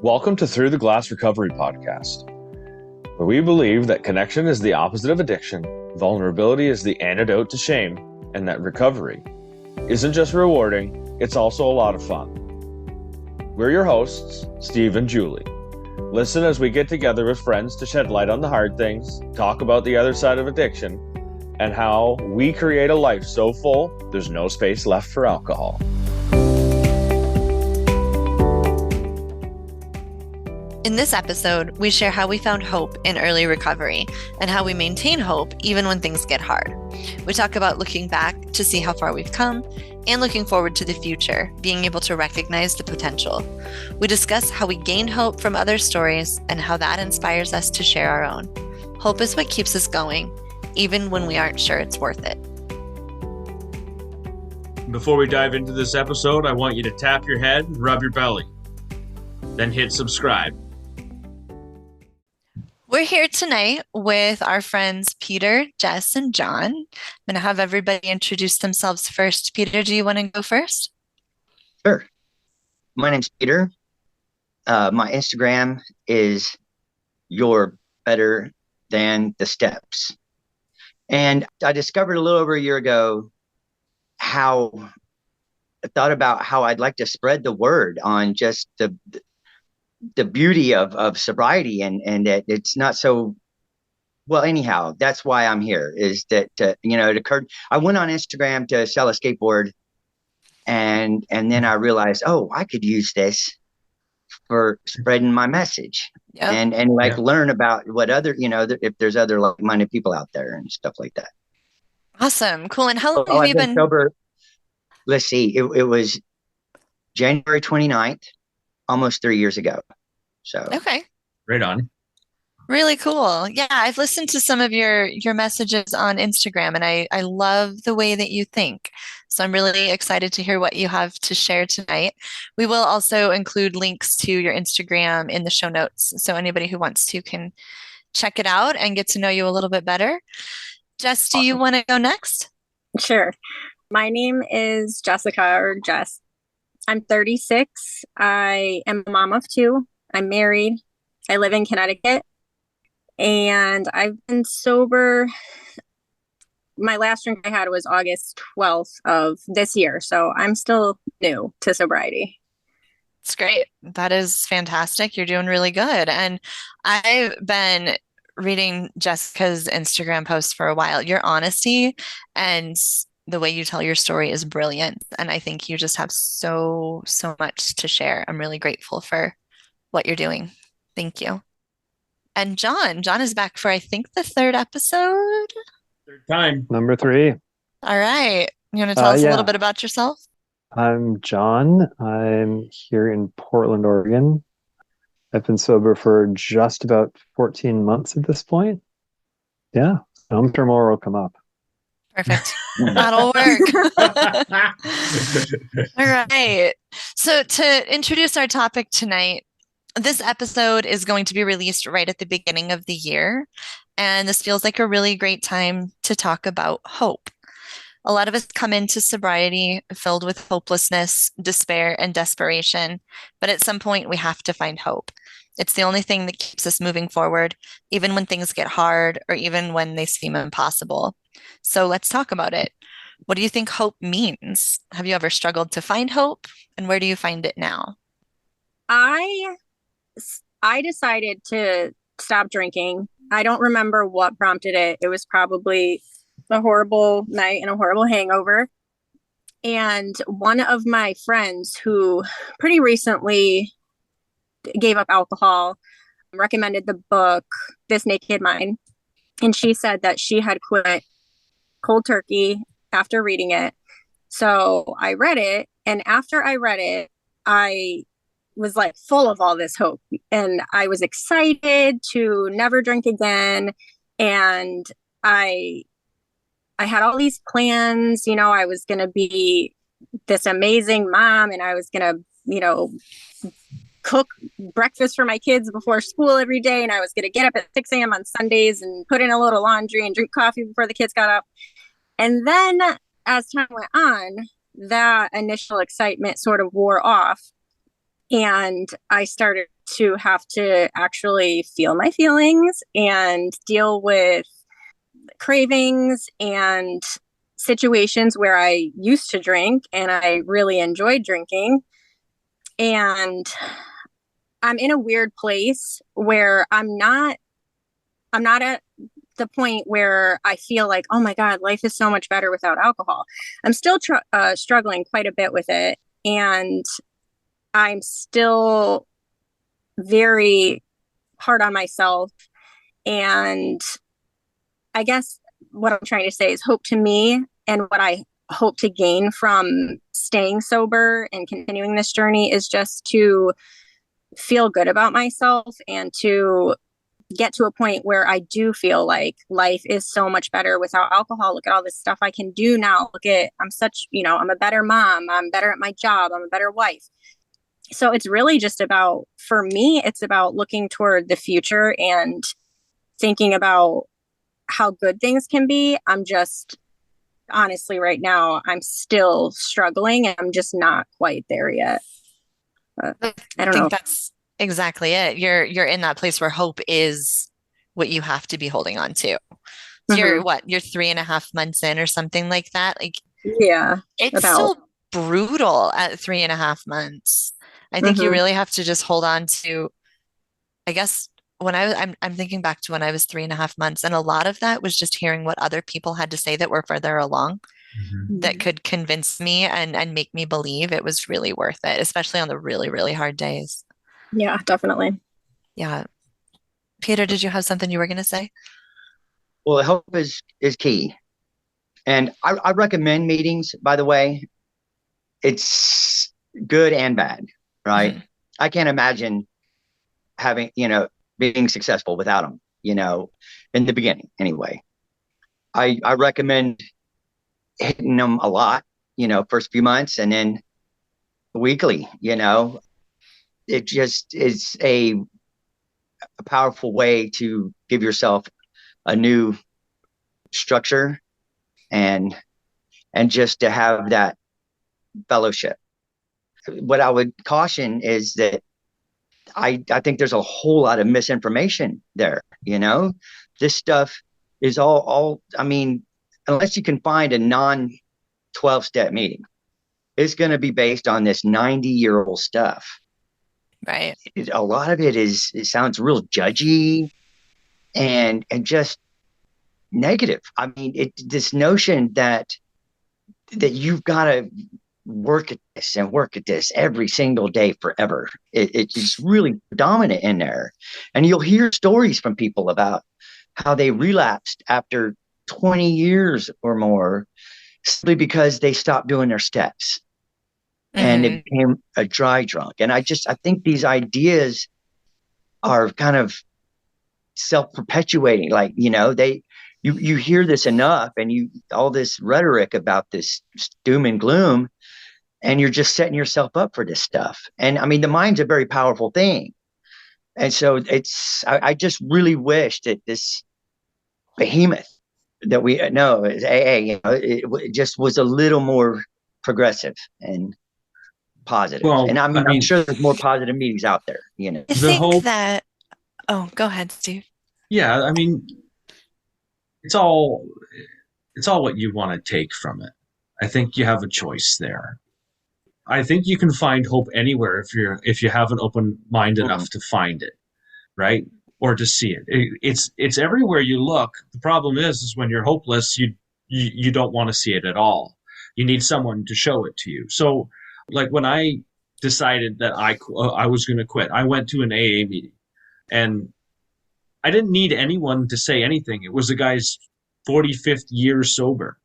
Welcome to Through the Glass Recovery Podcast, where we believe that connection is the opposite of addiction, vulnerability is the antidote to shame, and that recovery isn't just rewarding, it's also a lot of fun. We're your hosts, Steve and Julie. Listen as we get together with friends to shed light on the hard things, talk about the other side of addiction, and how we create a life so full there's no space left for alcohol. In this episode, we share how we found hope in early recovery and how we maintain hope even when things get hard. We talk about looking back to see how far we've come and looking forward to the future, being able to recognize the potential. We discuss how we gain hope from other stories and how that inspires us to share our own. Hope is what keeps us going, even when we aren't sure it's worth it. Before we dive into this episode, I want you to tap your head and rub your belly. Then hit subscribe. We're here tonight with our friends Peter, Jess, and John. I'm going to have everybody introduce themselves first. Peter, do you want to go first? Sure. My name's Peter. My Instagram is You're Better Than the Steps. And I discovered a little over a year ago how I thought about how I'd like to spread the word on just the beauty of sobriety and that it's not so well. Anyhow, that's why I'm here, is that it occurred. I went on Instagram to sell a skateboard, and then I realized, I could use this for spreading my message. Yep. and learn about what other, if there's other like-minded people out there and stuff like that. Awesome. Cool. And how long have I've you been sober? Let's see, it was January 29th, almost 3 years ago. So Okay. Right on. Really cool. Yeah, I've listened to some of your messages on Instagram, and I love the way that you think. So I'm really excited to hear what you have to share tonight. We will also include links to your Instagram in the show notes, so anybody who wants to can check it out and get to know you a little bit better. Jess, do you want to go next? Sure. My name is Jessica, or Jess. I'm 36. I am a mom of two. I'm married. I live in Connecticut. And I've been sober. My last drink I had was August 12th of this year. So I'm still new to sobriety. It's great. That is fantastic. You're doing really good. And I've been reading Jessica's Instagram posts for a while. Your honesty and the way you tell your story is brilliant. And I think you just have so much to share. I'm really grateful for what you're doing. Thank you. And John is back for, I think, the third episode. Third time. Number 3. All right. You want to tell us a little bit about yourself? I'm John. I'm here in Portland, Oregon. I've been sober for just about 14 months at this point. Yeah, I'm sure more will come up. Perfect. That'll work. All right. So to introduce our topic tonight, this episode is going to be released right at the beginning of the year, and this feels like a really great time to talk about hope. A lot of us come into sobriety filled with hopelessness, despair, and desperation, but at some point we have to find hope. It's the only thing that keeps us moving forward, even when things get hard or even when they seem impossible. So let's talk about it. What do you think hope means? Have you ever struggled to find hope, and where do you find it now? I decided to stop drinking. I don't remember what prompted it. It was probably a horrible night and a horrible hangover. And one of my friends who pretty recently gave up alcohol recommended the book, This Naked Mind. And she said that she had quit cold turkey after reading it. So I read it. And after I read it, I was like full of all this hope, and I was excited to never drink again. And I had all these plans, I was going to be this amazing mom, and I was going to, cook breakfast for my kids before school every day. And I was going to get up at 6 a.m. on Sundays and put in a load of laundry and drink coffee before the kids got up. And then as time went on, that initial excitement sort of wore off. And I started to have to actually feel my feelings and deal with cravings and situations where I used to drink and I really enjoyed drinking. And I'm in a weird place where I'm not at the point where I feel like, oh my God, life is so much better without alcohol. I'm still struggling quite a bit with it. And I'm still very hard on myself. And I guess what I'm trying to say is hope to me, and what I hope to gain from staying sober and continuing this journey is just to feel good about myself and to get to a point where I do feel like life is so much better without alcohol. Look at all this stuff I can do now. Look at, I'm a better mom. I'm better at my job. I'm a better wife. So it's really just about, for me, it's about looking toward the future and thinking about how good things can be. I'm just, honestly, right now, I'm still struggling and I'm just not quite there yet. But I don't know. That's exactly it. You're in that place where hope is what you have to be holding on to. So you're 3.5 months in or something like that. Like, yeah, it's still brutal at 3.5 months. I think you really have to just hold on to, I guess, I'm thinking back to when I was 3.5 months, and a lot of that was just hearing what other people had to say that were further along that could convince me and make me believe it was really worth it, especially on the really, really hard days. Yeah, definitely. Yeah. Peter, did you have something you were going to say? Well, hope is key. And I recommend meetings, by the way. It's good and bad, right? I can't imagine having, being successful without them, in the beginning anyway. I recommend hitting them a lot, first few months, and then weekly, it just is a powerful way to give yourself a new structure and just to have that fellowship. What I would caution is that I think there's a whole lot of misinformation there. This stuff is all, I mean, unless you can find a non 12-step meeting, it's going to be based on this 90-year-old stuff. Right. A lot of it sounds real judgy and just negative. I mean, this notion that you've got to work at this every single day forever. It's really dominant in there. And you'll hear stories from people about how they relapsed after 20 years or more simply because they stopped doing their steps and it became a dry drunk. And I think these ideas are kind of self-perpetuating. Like, you hear this enough and all this rhetoric about this doom and gloom, and you're just setting yourself up for this stuff. And I mean, the mind's a very powerful thing. And so I just really wish that this behemoth that we know is AA, it just was a little more progressive and positive. Well, and I'm sure there's more positive meetings out there, I think that, oh, go ahead, Steve. Yeah, I mean, it's all what you want to take from it. I think you have a choice there. I think you can find hope anywhere if you have an open mind enough to find it, right? Or to see it. It's everywhere you look. The problem is when you're hopeless, you don't want to see it at all. You need someone to show it to you. So, like when I decided that I was going to quit, I went to an AA meeting, and I didn't need anyone to say anything. It was a guy's 45th year sober,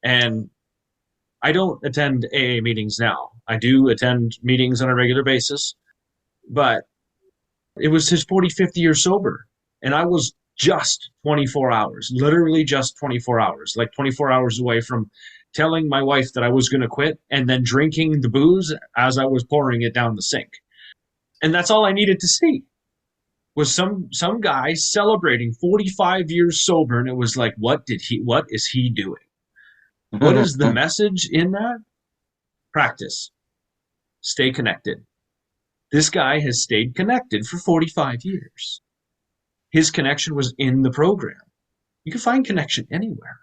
and I don't attend AA meetings now. I do attend meetings on a regular basis, but it was his 45th year sober. And I was just 24 hours, literally just 24 hours, like 24 hours away from telling my wife that I was going to quit and then drinking the booze as I was pouring it down the sink. And that's all I needed to see was some guy celebrating 45 years sober. And it was like, what is he doing? What is the message in that? Practice. Stay connected. This guy has stayed connected for 45 years. His connection was in the program. You can find connection anywhere.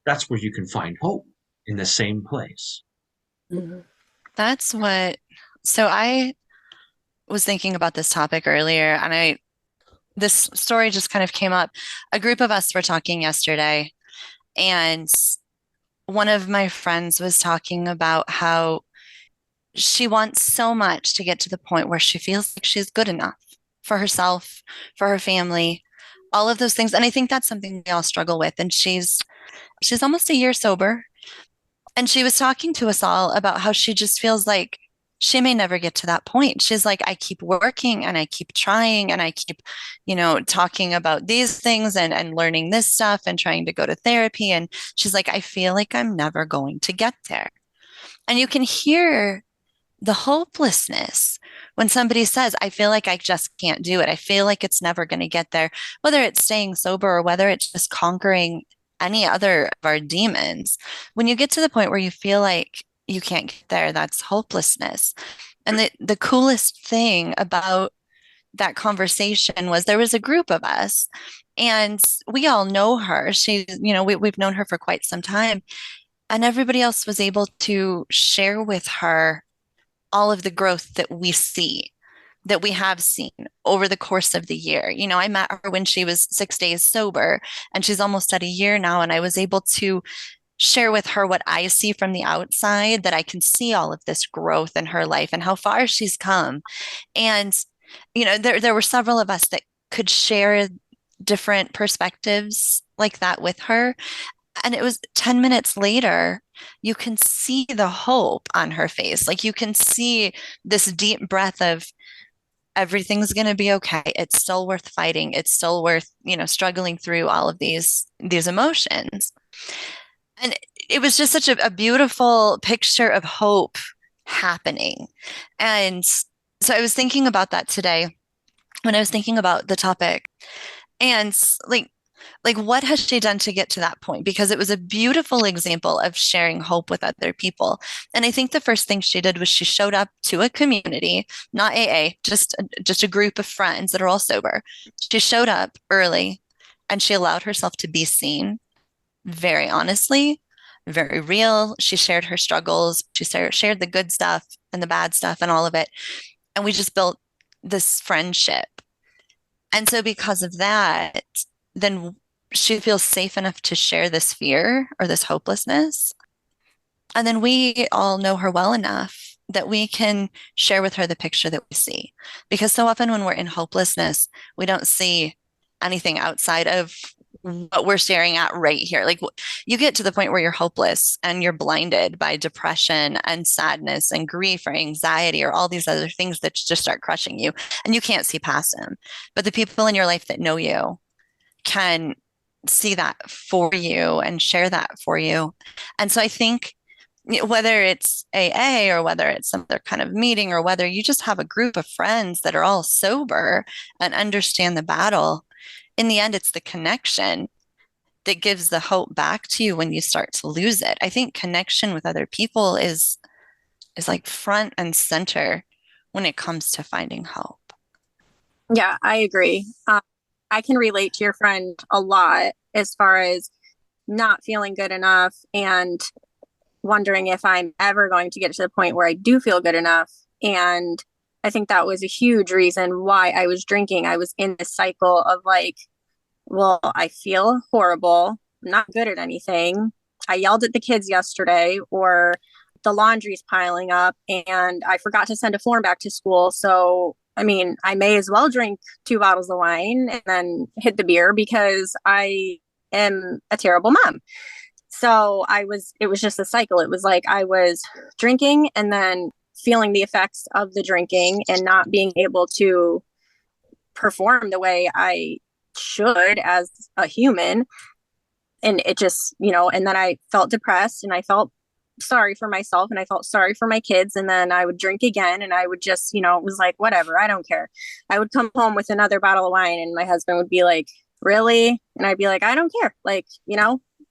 That's where you can find hope, in the same place. That's what, so I was thinking about this topic earlier, and this story just kind of came up. A group of us were talking yesterday, and one of my friends was talking about how she wants so much to get to the point where she feels like she's good enough for herself, for her family, all of those things. And I think that's something we all struggle with. And she's almost a year sober. And she was talking to us all about how she just feels like she may never get to that point. She's like, I keep working and I keep trying and I keep, talking about these things and learning this stuff and trying to go to therapy. And she's like, I feel like I'm never going to get there. And you can hear the hopelessness when somebody says, I feel like I just can't do it. I feel like it's never going to get there, whether it's staying sober or whether it's just conquering any other of our demons. When you get to the point where you feel like you can't get there, that's hopelessness. And the coolest thing about that conversation was there was a group of us and we all know her. She's, we've known her for quite some time. And everybody else was able to share with her all of the growth that we see, that we have seen over the course of the year. I met her when she was 6 days sober, and she's almost at a year now. And I was able to share with her what I see from the outside, that I can see all of this growth in her life and how far she's come. And, there were several of us that could share different perspectives like that with her. And it was 10 minutes later, you can see the hope on her face. Like you can see this deep breath of everything's going to be okay. It's still worth fighting. It's still worth, struggling through all of these emotions. And it was just such a beautiful picture of hope happening. And so I was thinking about that today when I was thinking about the topic. And like what has she done to get to that point? Because it was a beautiful example of sharing hope with other people. And I think the first thing she did was she showed up to a community, not AA, just a group of friends that are all sober. She showed up early and she allowed herself to be seen very honestly, very real. She shared her struggles. She shared the good stuff and the bad stuff and all of it. And we just built this friendship. And so because of that, then she feels safe enough to share this fear or this hopelessness. And then we all know her well enough that we can share with her the picture that we see. Because so often when we're in hopelessness, we don't see anything outside of what we're staring at right here. Like you get to the point where you're hopeless and you're blinded by depression and sadness and grief or anxiety or all these other things that just start crushing you and you can't see past them. But the people in your life that know you can see that for you and share that for you. And so I think whether it's AA or whether it's some other kind of meeting or whether you just have a group of friends that are all sober and understand the battle, in the end, it's the connection that gives the hope back to you when you start to lose it. I think connection with other people is like front and center when it comes to finding hope. Yeah, I agree. I can relate to your friend a lot as far as not feeling good enough and wondering if I'm ever going to get to the point where I do feel good enough. And I think that was a huge reason why I was drinking. I was in this cycle of like, well, I feel horrible. I'm not good at anything. I yelled at the kids yesterday, or the laundry's piling up and I forgot to send a form back to school. So, I mean, I may as well drink 2 bottles of wine and then hit the beer because I am a terrible mom. So it was just a cycle. It was like I was drinking and then feeling the effects of the drinking and not being able to perform the way I should as a human. And it just, and then I felt depressed and I felt sorry for myself and I felt sorry for my kids. And then I would drink again and I would just, it was like, whatever, I don't care. I would come home with another bottle of wine and my husband would be like, really? And I'd be like, I don't care. Like,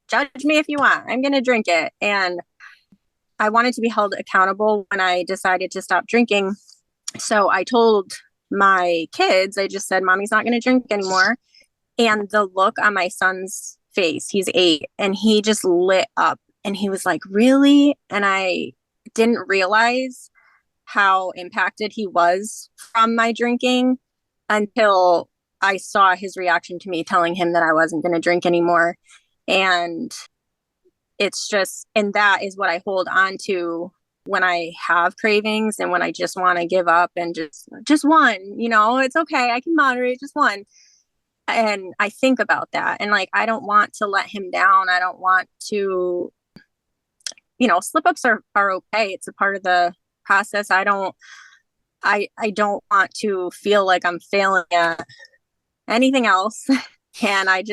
judge me if you want. I'm going to drink it. And I wanted to be held accountable when I decided to stop drinking. So I told my kids, I just said, Mommy's not going to drink anymore. And the look on my son's face, he's 8, and he just lit up and he was like, really? And I didn't realize how impacted he was from my drinking until I saw his reaction to me telling him that I wasn't going to drink anymore. And it's just, and that is what I hold on to when I have cravings and when I just want to give up and just one, it's okay. I can moderate just one. And I think about that. And like, I don't want to let him down. I don't want to, slip ups are okay. It's a part of the process. I don't want to feel like I'm failing at anything else. And I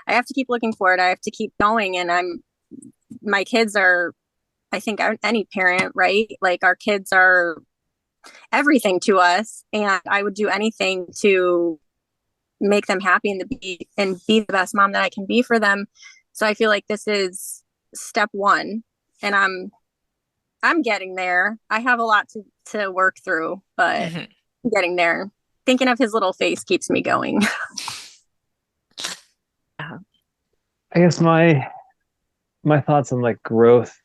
have to keep looking for it. I have to keep going. And my kids are, I think any parent, right? Like our kids are everything to us. And I would do anything to make them happy and be the best mom that I can be for them. So I feel like this is step one, and I'm getting there. I have a lot to work through, but I'm getting there. Thinking of his little face keeps me going. I guess my thoughts on like growth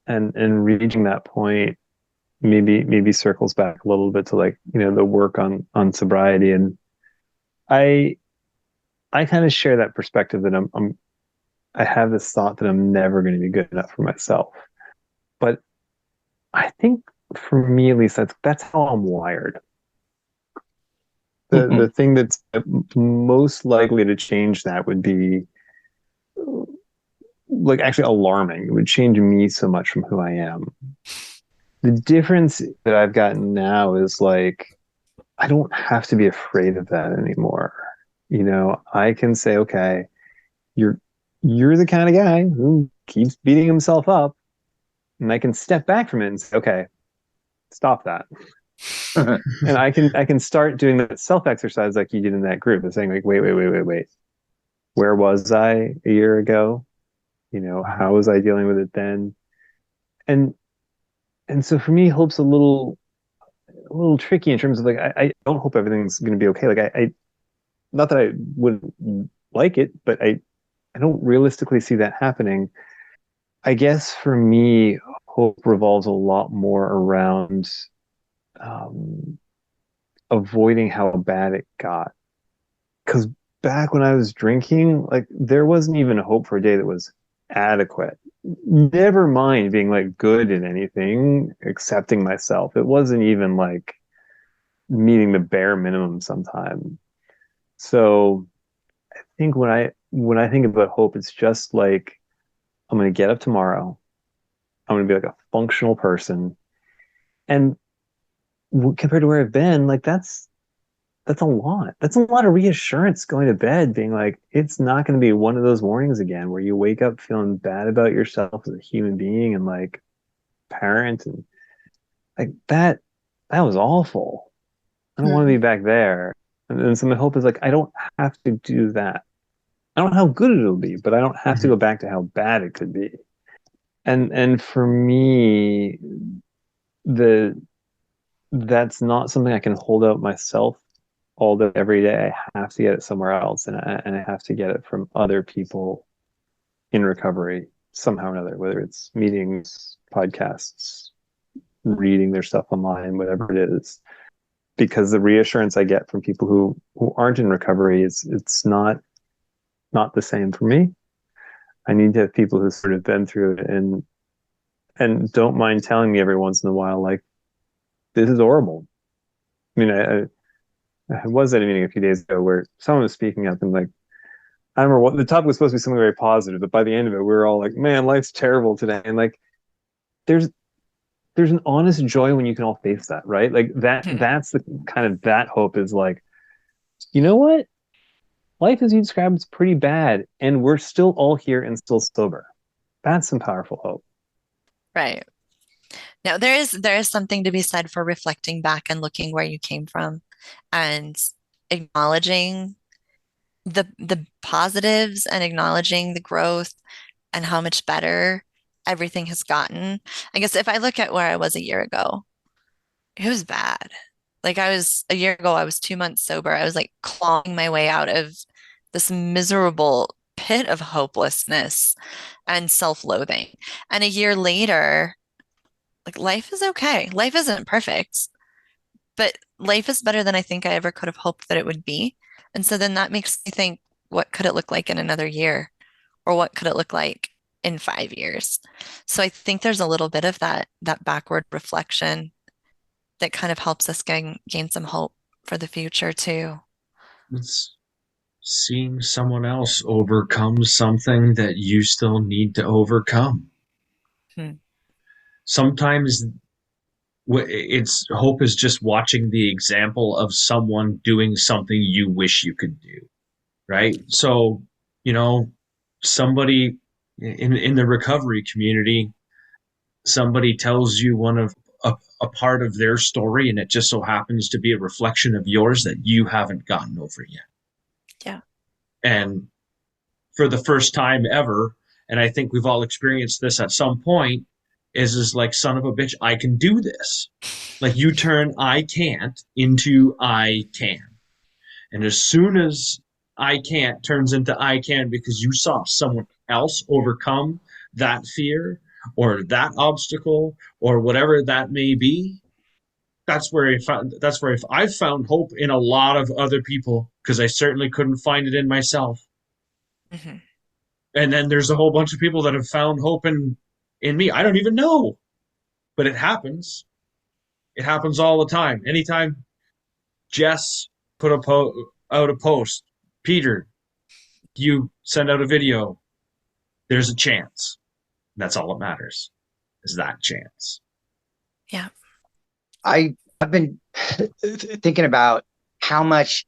and reaching that point maybe circles back a little bit to like, the work on sobriety. And I kind of share that perspective that I have this thought that I'm never going to be good enough for myself. But I think for me at least that's how I'm wired. The thing that's most likely to change that would be like actually alarming. It would change me so much from who I am. The difference that I've gotten now is like I don't have to be afraid of that anymore. I can say, okay, you're the kind of guy who keeps beating himself up, and I can step back from it and say, okay, stop that. And I can start doing that self exercise like you did in that group, of saying like, wait, where was I a year ago? How was I dealing with it then? And so for me, hope's a little tricky in terms of like I don't hope everything's going to be okay. Like I not that I wouldn't like it, but I don't realistically see that happening. I guess for me, hope revolves a lot more around um, avoiding how bad it got. Because back when I was drinking, like there wasn't even hope for a day that was adequate. Never mind being like good at anything, accepting myself. It wasn't even like meeting the bare minimum sometime. So I think when I think about hope, it's just like I'm gonna get up tomorrow. I'm gonna be like a functional person, and compared to where I've been, like that's a lot. That's a lot of reassurance going to bed, being like, it's not going to be one of those mornings again where you wake up feeling bad about yourself as a human being and like parent and like that. That was awful. I don't want to be back there. And so my hope is like, I don't have to do that. I don't know how good it'll be, but I don't have to go back to how bad it could be. And for me, that's not something I can hold out myself all day every day. I have to get it somewhere else, and I have to get it from other people in recovery somehow or another, whether it's meetings, podcasts, reading their stuff online, whatever it is. Because the reassurance I get from people who aren't in recovery it's not the same for me. I need to have people who sort of been through it and don't mind telling me every once in a while, like, this is horrible. I mean, I was at a meeting a few days ago where someone was speaking up and like, I remember what the topic was supposed to be something very positive, but by the end of it, we were all like, man, life's terrible today. And like, there's an honest joy when you can all face that, right? Like that's the kind of that hope is like, you know what? Life as you described is pretty bad, and we're still all here and still sober. That's some powerful hope. Right. Now there is something to be said for reflecting back and looking where you came from and acknowledging the positives and acknowledging the growth and how much better everything has gotten. I guess if I look at where I was a year ago, it was bad. Like a year ago, I was 2 months sober. I was like clawing my way out of this miserable pit of hopelessness and self-loathing. And a year later, like life is okay. Life isn't perfect, but life is better than I think I ever could have hoped that it would be. And so then that makes me think, what could it look like in another year? Or what could it look like in 5 years? So I think there's a little bit of that backward reflection that kind of helps us gain some hope for the future too. It's seeing someone else overcome something that you still need to overcome. Hmm. Sometimes it's hope is just watching the example of someone doing something you wish you could do, right? So, you know, somebody in the recovery community, somebody tells you a part of their story, and it just so happens to be a reflection of yours that you haven't gotten over yet. Yeah. And for the first time ever, and I think we've all experienced this at some point, is like, son of a bitch, I can do this. Like, you turn I can't into I can. And as soon as I can't turns into I can because you saw someone else overcome that fear or that obstacle or whatever that may be, I've found hope in a lot of other people, because I certainly couldn't find it in myself. Mm-hmm. And then there's a whole bunch of people that have found hope in me. I don't even know, but it happens. It happens all the time. Anytime Jess put out a post, Peter, you send out a video, there's a chance. That's all that matters, is that chance. Yeah. I've been thinking about how much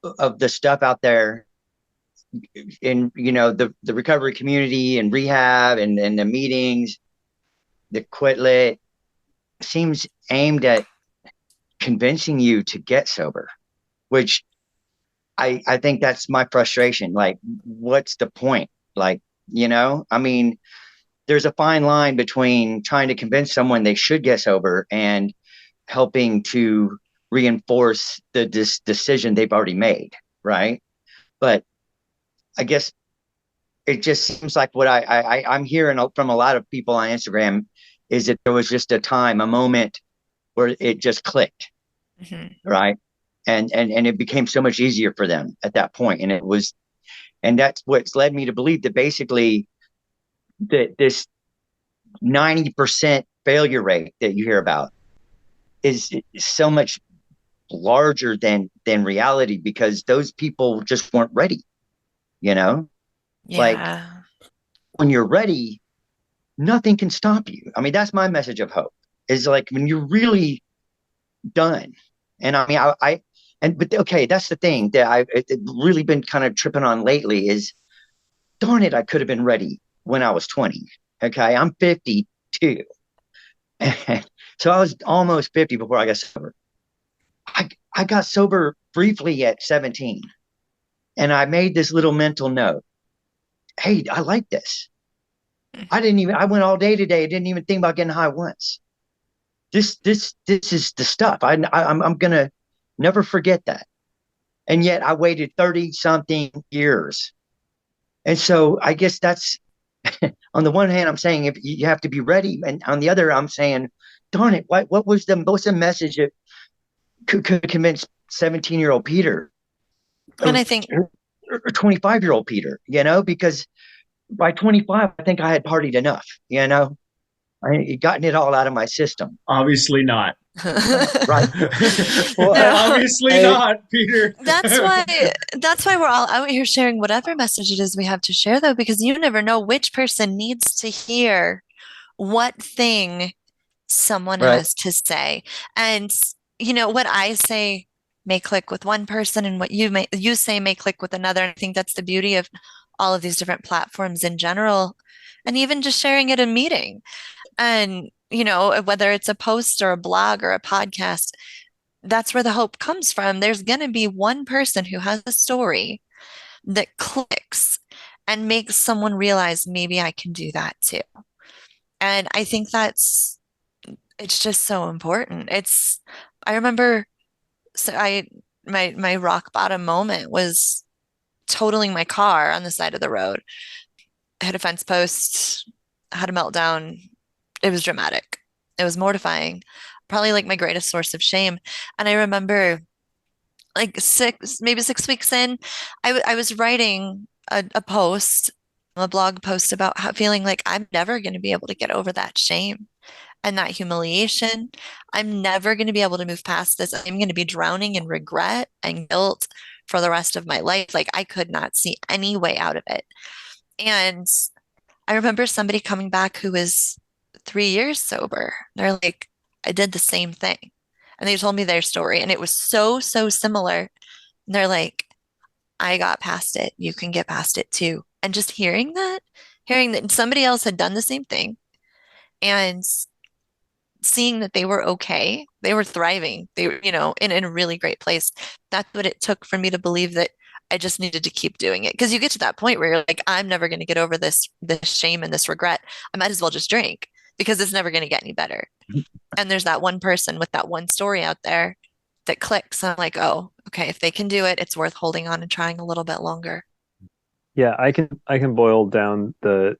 of the stuff out there in the recovery community and rehab and the meetings, the quit lit, seems aimed at convincing you to get sober, which I think that's my frustration. Like, what's the point? Like, I mean, there's a fine line between trying to convince someone they should get sober and helping to reinforce this decision they've already made, right? But I guess it just seems like what I'm hearing from a lot of people on Instagram is that there was just a moment where it just clicked, Mm-hmm. right? And it became so much easier for them at that point. And that's what's led me to believe that basically that this 90% failure rate that you hear about is so much larger than reality, because those people just weren't ready, you know? Like, Yeah. when you're ready, nothing can stop you. I mean, that's my message of hope, is like when you're really done. And I mean, but okay, that's the thing that I've really been kind of tripping on lately is, darn it, I could have been ready when I was 20. Okay, I'm 52. So I was almost 50 before I got sober. I got sober briefly at 17. And I made this little mental note. Hey, I like this. I went all day today. I didn't even think about getting high once. This is the stuff. I'm going to never forget that. And yet I waited 30 something years. And so I guess that's, on the one hand, I'm saying if you have to be ready. And on the other, I'm saying, darn it, what's the message that could convince 17-year-old Peter And or, I think, or 25-year-old Peter, because by 25, I think I had partied enough, I had gotten it all out of my system. Obviously not. Right. Well, no, Obviously not, Peter. that's why we're all out here sharing whatever message it is we have to share, though, because you never know which person needs to hear what thing someone right. has to say. And what I say may click with one person, and what you say may click with another. And I think that's the beauty of all of these different platforms in general, and even just sharing it in meeting. And whether it's a post or a blog or a podcast, that's where the hope comes from. There's going to be one person who has a story that clicks and makes someone realize maybe I can do that too. And I think it's just so important. I remember, my rock bottom moment was totaling my car on the side of the road. I hit a fence post, had a meltdown. It was dramatic. It was mortifying, probably like my greatest source of shame. And I remember like maybe 6 weeks in, I was writing a post, a blog post about how feeling like I'm never going to be able to get over that shame and that humiliation. I'm never going to be able to move past this. I'm going to be drowning in regret and guilt for the rest of my life. Like I could not see any way out of it. And I remember somebody coming back who was 3 years sober. They're like, I did the same thing. And they told me their story, and it was so, so similar. And they're like, I got past it. You can get past it too. And just hearing that somebody else had done the same thing and seeing that they were okay, they were thriving, they were, in a really great place. That's what it took for me to believe that I just needed to keep doing it. Because you get to that point where you're like, I'm never going to get over this shame and this regret. I might as well just drink because it's never going to get any better. And there's that one person with that one story out there that clicks. I'm like, oh, okay, if they can do it, it's worth holding on and trying a little bit longer. Yeah, I can boil down the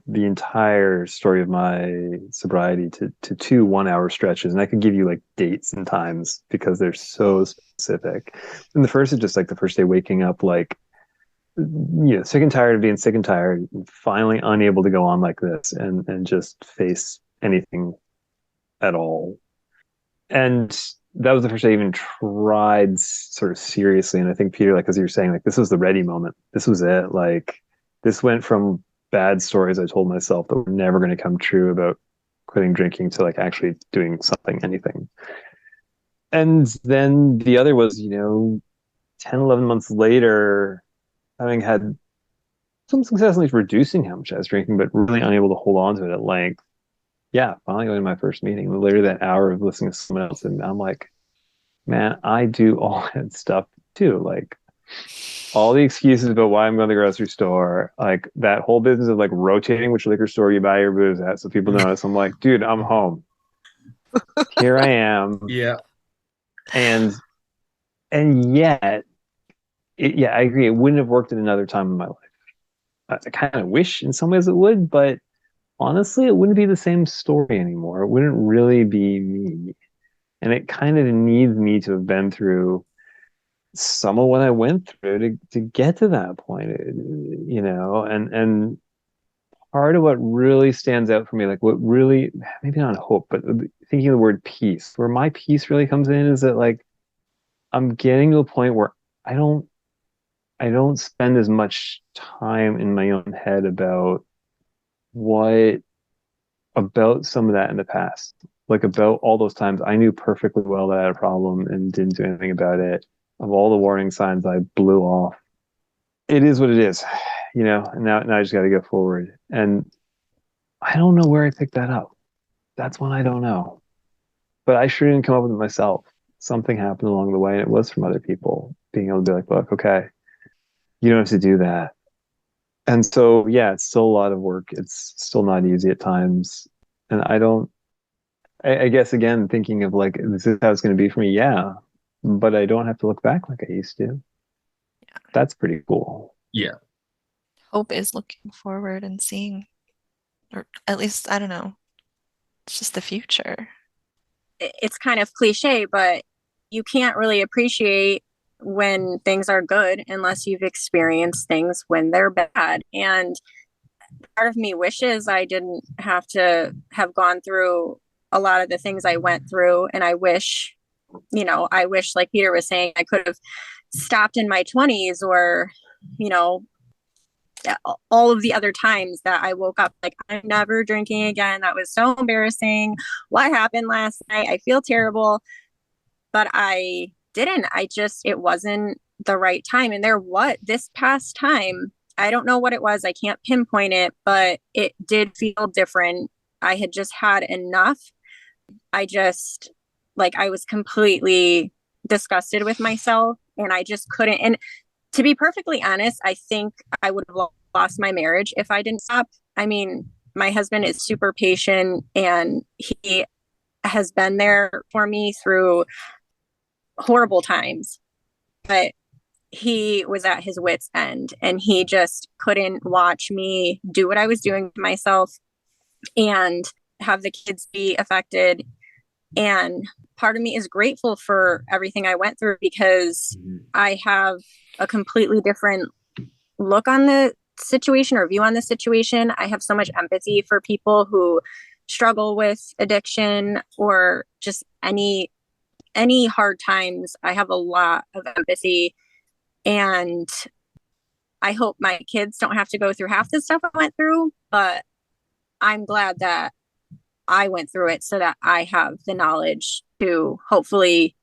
entire story of my sobriety to two 1 hour stretches, and I can give you like dates and times because they're so specific. And the first is just like the first day waking up, like, sick and tired of being sick and tired, and finally unable to go on like this and just face anything at all. And that was the first I even tried sort of seriously. And I think Peter, like as you were saying, like this was the ready moment. This was it. Like this went from bad stories I told myself that were never going to come true about quitting drinking to like actually doing something, anything. And then the other was, 10, 11 months later, having had some success in least reducing how much I was drinking, but really unable to hold on to it at length. Yeah, finally going to my first meeting, literally that hour of listening to someone else. And I'm like, man, I do all that stuff too. Like all the excuses about why I'm going to the grocery store, like that whole business of like rotating which liquor store you buy your booze at so people notice. I'm like, dude, I'm home. Here I am. Yeah. And yet, I agree. It wouldn't have worked at another time in my life. I kind of wish in some ways it would, but honestly, it wouldn't be the same story anymore. It wouldn't really be me. And it kind of needs me to have been through some of what I went through to get to that point, and part of what really stands out for me, like what really, maybe not hope, but thinking of the word peace, where my peace really comes in is that like, I'm getting to a point where I don't spend as much time in my own head about some of that in the past. Like about all those times I knew perfectly well that I had a problem and didn't do anything about it. Of all the warning signs I blew off. It is what it is, and now I just got to go forward. And I don't know where I picked that up. That's one I don't know. But I sure didn't come up with it myself. Something happened along the way, and it was from other people being able to be like, look, okay, you don't have to do that. And so, yeah, it's still a lot of work. It's still not easy at times. And I guess, again, thinking of like, this is how it's going to be for me. Yeah. But I don't have to look back like I used to. Yeah. That's pretty cool. Yeah. Hope is looking forward and seeing, or at least, I don't know, it's just the future. It's kind of cliche, but you can't really appreciate when things are good unless you've experienced things when they're bad. And part of me wishes I didn't have to have gone through a lot of the things I went through. And I wish, like Peter was saying, I could have stopped in my 20s, or, all of the other times that I woke up like, I'm never drinking again. That was so embarrassing. What happened last night? I feel terrible. But I didn't. It wasn't the right time. And this past time, I don't know what it was. I can't pinpoint it, but it did feel different. I had just had enough. I was completely disgusted with myself, and I just couldn't. And to be perfectly honest, I think I would have lost my marriage if I didn't stop. I mean, my husband is super patient, and he has been there for me through horrible times, but he was at his wit's end and he just couldn't watch me do what I was doing to myself and have the kids be affected. And part of me is grateful for everything I went through because I have a completely different look on the situation or view on the situation. I have so much empathy for people who struggle with addiction or just any hard times. I have a lot of empathy, and I hope my kids don't have to go through half the stuff I went through, but I'm glad that I went through it so that I have the knowledge to hopefully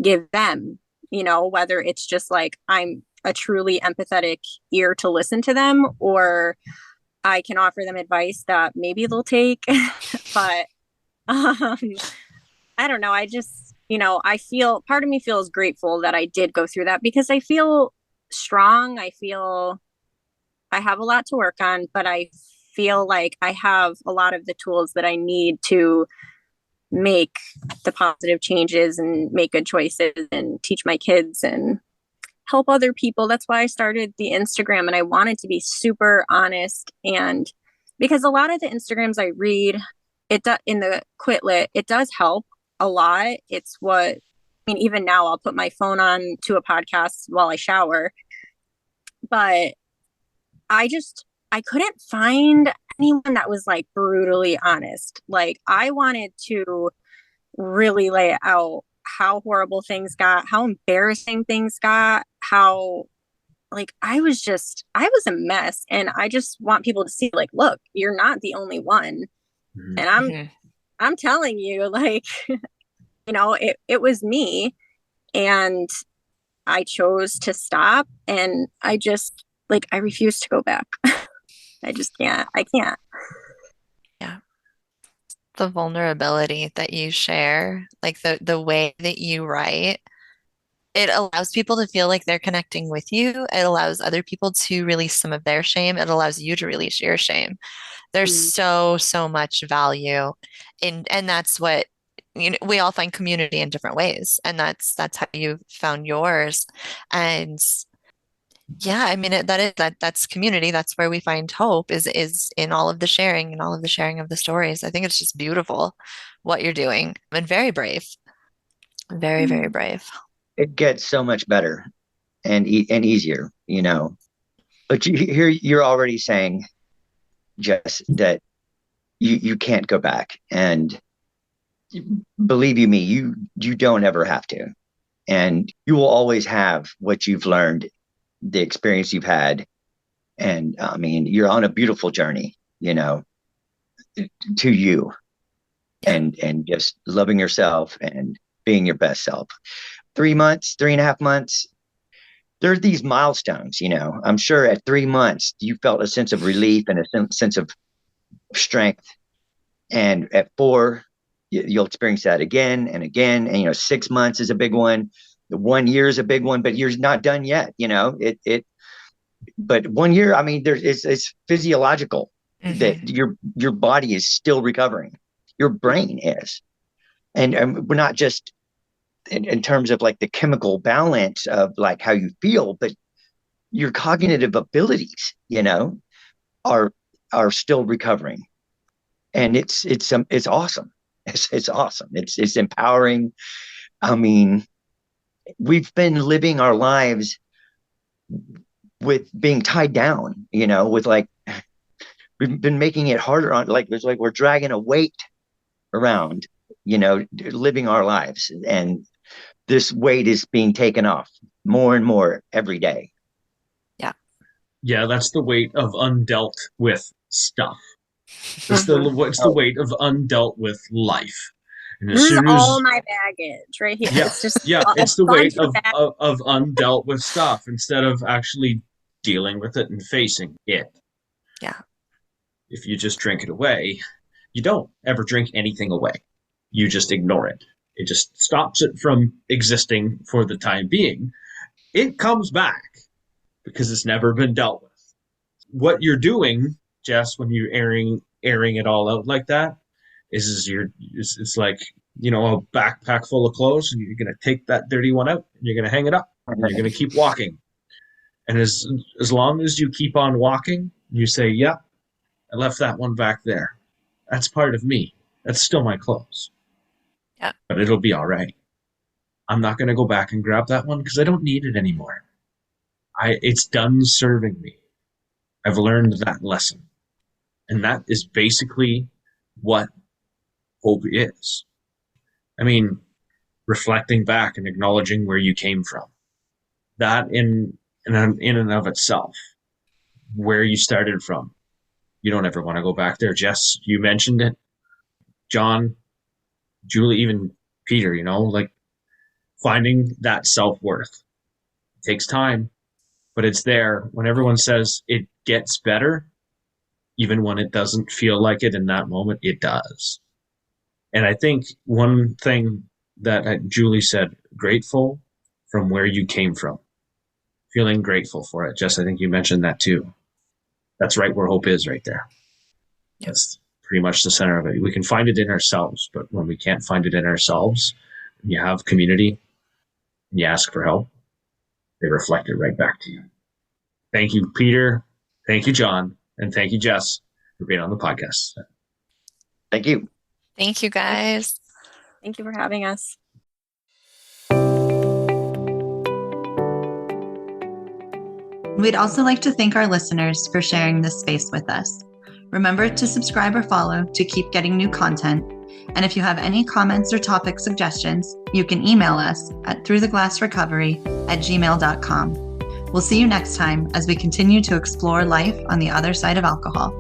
give them, whether it's just like I'm a truly empathetic ear to listen to them, or I can offer them advice that maybe they'll take. But I don't know. I just, I feel part of me feels grateful that I did go through that because I feel strong. I feel I have a lot to work on, but I feel like I have a lot of the tools that I need to make the positive changes and make good choices and teach my kids and help other people. That's why I started the Instagram, and I wanted to be super honest. And because a lot of the Instagrams I read, in the Quit Lit, it does help a lot. It's what, I mean, even now I'll put my phone on to a podcast while I shower, but I couldn't find anyone that was like brutally honest. Like I wanted to really lay out how horrible things got, how embarrassing things got, how like I was a mess. And I just want people to see like, look, you're not the only one. And I'm telling you, like, it was me, and I chose to stop, and I just like, I refuse to go back. I just can't. I can't. Yeah. The vulnerability that you share, like the way that you write, it allows people to feel like they're connecting with you. It allows other people to release some of their shame. It allows you to release your shame. There's so much value and that's what we all find community in different ways, and that's how you found yours. And yeah, I mean that's community. That's where we find hope is in all of the sharing and all of the sharing of the stories. I think it's just beautiful what you're doing and very brave. Very, very brave. It gets so much better and easier, But you're already saying, Jess, that you can't go back, and believe you me, you don't ever have to, and you will always have what you've learned, the experience you've had, and I mean, you're on a beautiful journey, to you, and just loving yourself and being your best self. 3 months, 3.5 months. There's these milestones, I'm sure at 3 months you felt a sense of relief and a sense of strength. And at 4, you'll experience that again and again. And, 6 months is a big one. The 1 year is a big one, but you're not done yet. But 1 year, I mean, it's physiological that your body is still recovering. Your brain is. And we're not just in terms of like the chemical balance of like how you feel, but your cognitive abilities, are still recovering. And it's awesome. It's awesome. It's empowering. I mean, we've been living our lives with being tied down, with like, we've been making it harder on, like, it's like we're dragging a weight around, living our lives. And this weight is being taken off more and more every day. Yeah. Yeah, that's the weight of undealt with stuff. It's the weight of undealt with life. And this is all my baggage right here. Yeah, it's the weight of undealt with stuff instead of actually dealing with it and facing it. Yeah. If you just drink it away, you don't ever drink anything away. You just ignore it. It just stops it from existing for the time being. It comes back because it's never been dealt with. What you're doing, Jess, when you're airing it all out like that, it's like a backpack full of clothes, and you're going to take that dirty one out and you're going to hang it up and you're going to keep walking. And as long as you keep on walking, you say, yep, I left that one back there. That's part of me. That's still my clothes. Yeah. But it'll be all right. I'm not going to go back and grab that one because I don't need it anymore. It's done serving me. I've learned that lesson. And that is basically what hope is. I mean, reflecting back and acknowledging where you came from. That in and of itself, where you started from. You don't ever want to go back there. Jess, you mentioned it. John, Julie, even Peter, like finding that self-worth. It takes time, but it's there. When everyone says it gets better, even when it doesn't feel like it in that moment, it does. And I think one thing that Julie said, grateful from where you came from. Feeling grateful for it. Jess, I think you mentioned that too. That's right where hope is right there. That's pretty much the center of it. We can find it in ourselves, but when we can't find it in ourselves, and you have community and you ask for help, they reflect it right back to you. Thank you, Peter. Thank you, John. And thank you, Jess, for being on the podcast. Thank you. Thank you, guys. Thank you for having us. We'd also like to thank our listeners for sharing this space with us. Remember to subscribe or follow to keep getting new content. And if you have any comments or topic suggestions, you can email us at throughtheglassrecovery@gmail.com. We'll see you next time as we continue to explore life on the other side of alcohol.